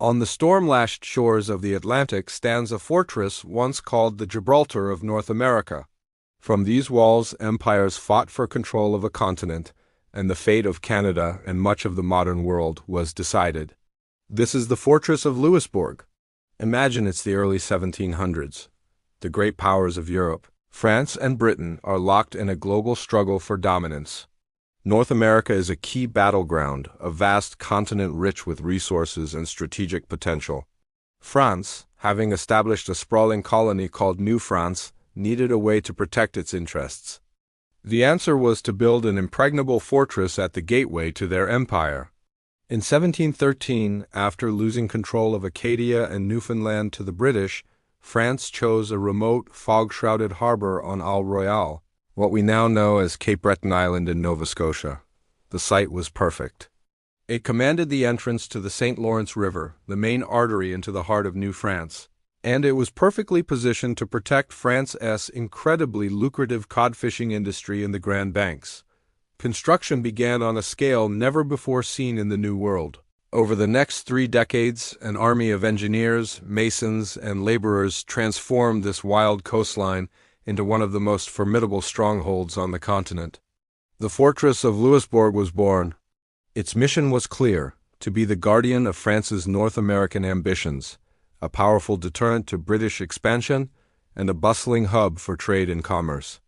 On the storm-lashed shores of the Atlantic stands a fortress once called the Gibraltar of North America. From these walls, empires fought for control of a continent, and the fate of Canada and much of the modern world was decided. This is the Fortress of Louisbourg. Imagine it's the early 1700s. The great powers of Europe, France and Britain, are locked in a global struggle for dominance. North America is a key battleground, a vast continent rich with resources and strategic potential. France, having established a sprawling colony called New France, needed a way to protect its interests. The answer was to build an impregnable fortress at the gateway to their empire. In 1713, after losing control of Acadia and Newfoundland to the British, France chose a remote, fog-shrouded harbor on Isle Royale, what we now know as Cape Breton Island in Nova Scotia. The site was perfect. It commanded the entrance to the St. Lawrence River, the main artery into the heart of New France, and it was perfectly positioned to protect France's incredibly lucrative cod fishing industry in the Grand Banks. Construction began on a scale never before seen in the New World. Over the next 3 decades, an army of engineers, masons, and laborers transformed this wild coastline into one of the most formidable strongholds on the continent. The Fortress of Louisbourg was born. Its mission was clear: to be the guardian of France's North American ambitions, a powerful deterrent to British expansion, and a bustling hub for trade and commerce.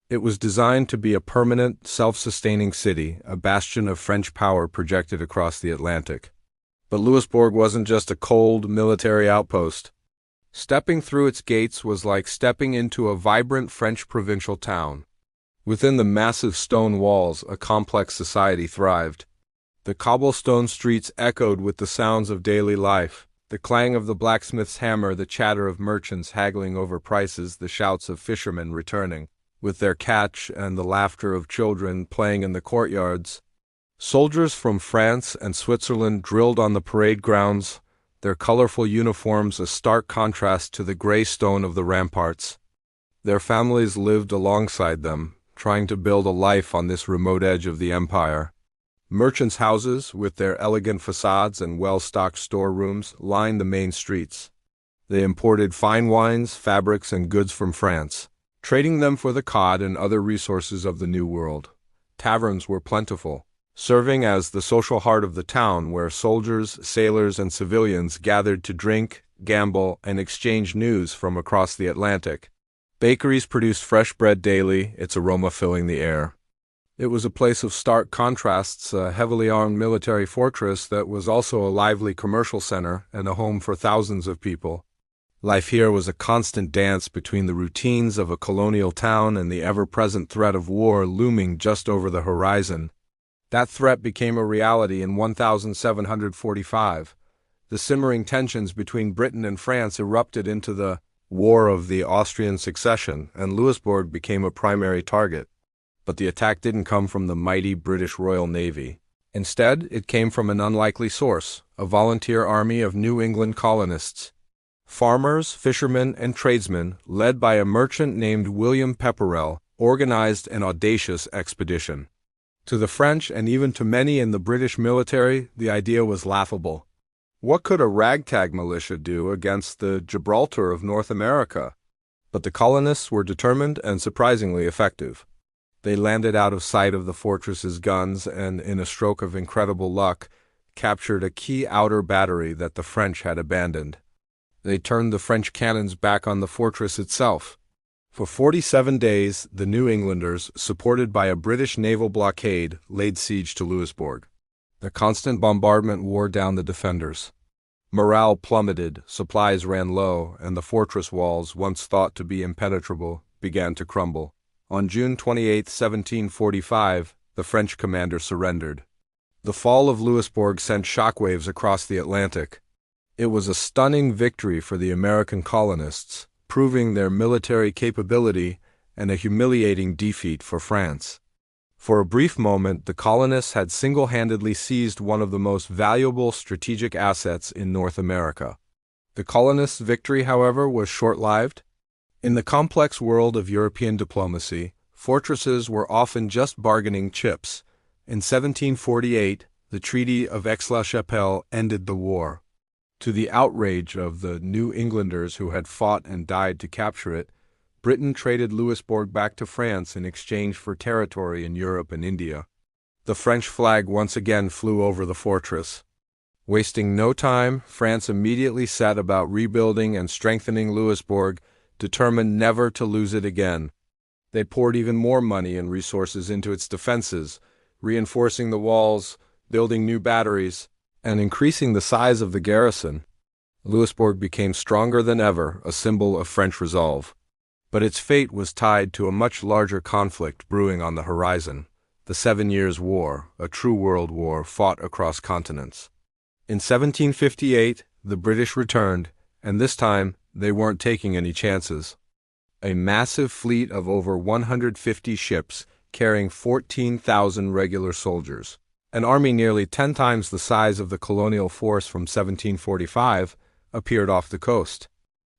It was designed to be a permanent, self-sustaining city, a bastion of French power projected across the Atlantic. But Louisbourg wasn't just a cold, military outpost. Stepping through its gates was like stepping into a vibrant French provincial town. Within the massive stone walls, a complex society thrived. The cobblestone streets echoed with the sounds of daily life: the clang of the blacksmith's hammer, the chatter of merchants haggling over prices, the shouts of fishermen returning with their catch, and the laughter of children playing in the courtyards. Soldiers from France and Switzerland drilled on the parade grounds, their colorful uniforms a stark contrast to the gray stone of the ramparts. Their families lived alongside them, trying to build a life on this remote edge of the empire. Merchants' houses, with their elegant facades and well-stocked storerooms, lined the main streets. They imported fine wines, fabrics, and goods from France, trading them for the cod and other resources of the New World. Taverns were plentiful, serving as the social heart of the town, where soldiers, sailors, and civilians gathered to drink, gamble, and exchange news from across the Atlantic. Bakeries produced fresh bread daily, its aroma filling the air. It was a place of stark contrasts, a heavily armed military fortress that was also a lively commercial center and a home for thousands of people. Life here was a constant dance between the routines of a colonial town and the ever-present threat of war looming just over the horizon. That threat became a reality in 1745. The simmering tensions between Britain and France erupted into the War of the Austrian Succession, and Louisbourg became a primary target. But the attack didn't come from the mighty British Royal Navy. Instead, it came from an unlikely source: a volunteer army of New England colonists. Farmers, fishermen, and tradesmen, led by a merchant named William Pepperell, organized an audacious expedition. To the French, and even to many in the British military, the idea was laughable. What could a ragtag militia do against the Gibraltar of North America? But the colonists were determined and surprisingly effective. They landed out of sight of the fortress's guns and, in a stroke of incredible luck, captured a key outer battery that the French had abandoned. They turned the French cannons back on the fortress itself. For 47 days, the New Englanders, supported by a British naval blockade, laid siege to Louisbourg. The constant bombardment wore down the defenders. Morale plummeted, supplies ran low, and the fortress walls, once thought to be impenetrable, began to crumble. On June 28, 1745, the French commander surrendered. The fall of Louisbourg sent shockwaves across the Atlantic. It was a stunning victory for the American colonists, proving their military capability, and a humiliating defeat for France. For a brief moment, the colonists had single-handedly seized one of the most valuable strategic assets in North America. The colonists' victory, however, was short-lived. In the complex world of European diplomacy, fortresses were often just bargaining chips. In 1748, the Treaty of Aix-la-Chapelle ended the war. To the outrage of the New Englanders who had fought and died to capture it, Britain traded Louisbourg back to France in exchange for territory in Europe and India. The French flag once again flew over the fortress. Wasting no time, France immediately set about rebuilding and strengthening Louisbourg, determined never to lose it again. They poured even more money and resources into its defenses, reinforcing the walls, building new batteries, and increasing the size of the garrison. Louisbourg became stronger than ever, a symbol of French resolve. But its fate was tied to a much larger conflict brewing on the horizon, the 7 Years' War, a true world war fought across continents. In 1758, the British returned, and this time they weren't taking any chances. A massive fleet of over 150 ships carrying 14,000 regular soldiers, an army nearly 10 times the size of the colonial force from 1745, appeared off the coast.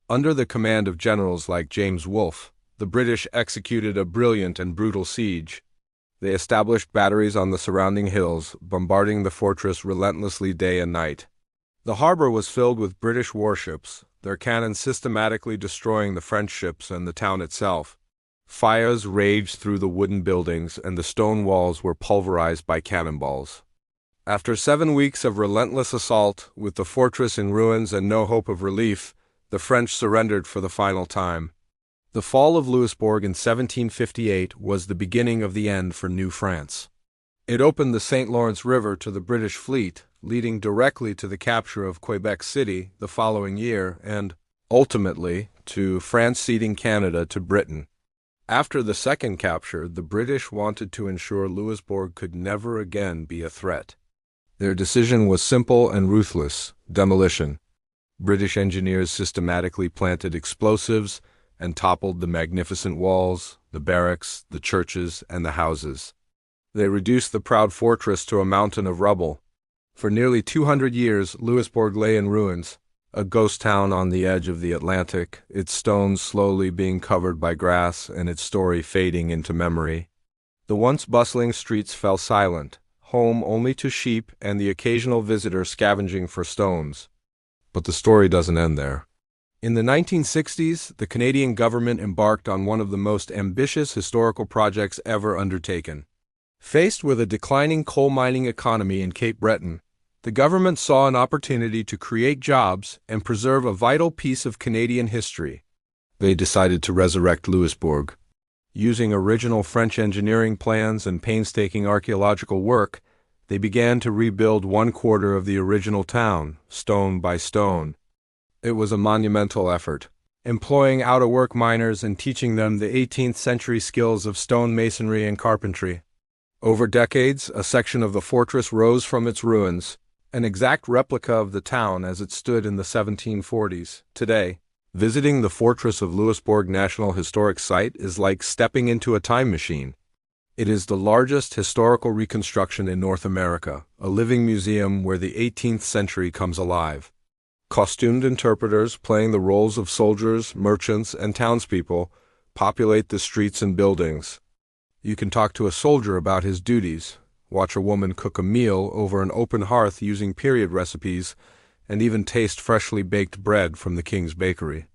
Under the command of generals like James Wolfe, the British executed a brilliant and brutal siege. They established batteries on the surrounding hills, bombarding the fortress relentlessly day and night. The harbor was filled with British warships, their cannons systematically destroying the French ships and the town itself. Fires raged through the wooden buildings, and the stone walls were pulverized by cannonballs. After 7 weeks of relentless assault, with the fortress in ruins and no hope of relief, the French surrendered for the final time. The fall of Louisbourg in 1758 was the beginning of the end for New France. It opened the St. Lawrence River to the British fleet, leading directly to the capture of Quebec City the following year and, ultimately, to France ceding Canada to Britain. After the second capture, the British wanted to ensure Louisbourg could never again be a threat. Their decision was simple and ruthless: demolition. British engineers systematically planted explosives and toppled the magnificent walls, the barracks, the churches, and the houses. They reduced the proud fortress to a mountain of rubble. For nearly 200 years, Louisbourg lay in ruins, a ghost town on the edge of the Atlantic, its stones slowly being covered by grass and its story fading into memory. The once bustling streets fell silent, home only to sheep and the occasional visitor scavenging for stones. But the story doesn't end there. In the 1960s, the Canadian government embarked on one of the most ambitious historical projects ever undertaken. Faced with a declining coal mining economy in Cape Breton, the government saw an opportunity to create jobs and preserve a vital piece of Canadian history. They decided to resurrect Louisbourg. Using original French engineering plans and painstaking archaeological work, they began to rebuild 1/4 of the original town, stone by stone. It was a monumental effort, employing out-of-work miners and teaching them the 18th century skills of stone masonry and carpentry. Over decades, a section of the fortress rose from its ruins, an exact replica of the town as it stood in the 1740s. Today, visiting the Fortress of Louisbourg National Historic Site is like stepping into a time machine. It is the largest historical reconstruction in North America, a living museum where the 18th century comes alive. Costumed interpreters playing the roles of soldiers, merchants, and townspeople populate the streets and buildings. You can talk to a soldier about his duties, watch a woman cook a meal over an open hearth using period recipes, and even taste freshly baked bread from the King's Bakery.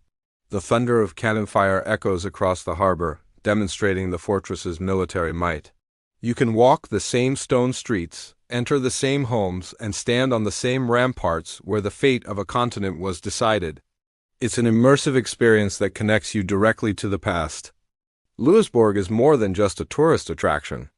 The thunder of cannon fire echoes across the harbor, demonstrating the fortress's military might. You can walk the same stone streets, enter the same homes, and stand on the same ramparts where the fate of a continent was decided. It's an immersive experience that connects you directly to the past. Louisbourg is more than just a tourist attraction.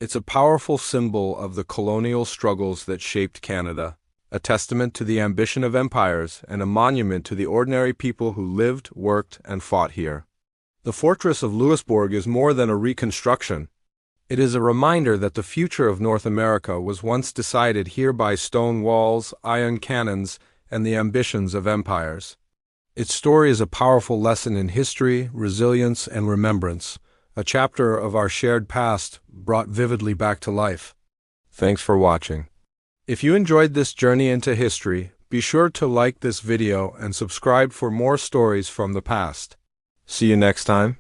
It's a powerful symbol of the colonial struggles that shaped Canada, a testament to the ambition of empires and a monument to the ordinary people who lived, worked, and fought here. The Fortress of Louisbourg is more than a reconstruction. It is a reminder that the future of North America was once decided here by stone walls, iron cannons, and the ambitions of empires. Its story is a powerful lesson in history, resilience, and remembrance, a chapter of our shared past brought vividly back to life. Thanks for watching. If you enjoyed this journey into history, be sure to like this video and subscribe for more stories from the past. See you next time.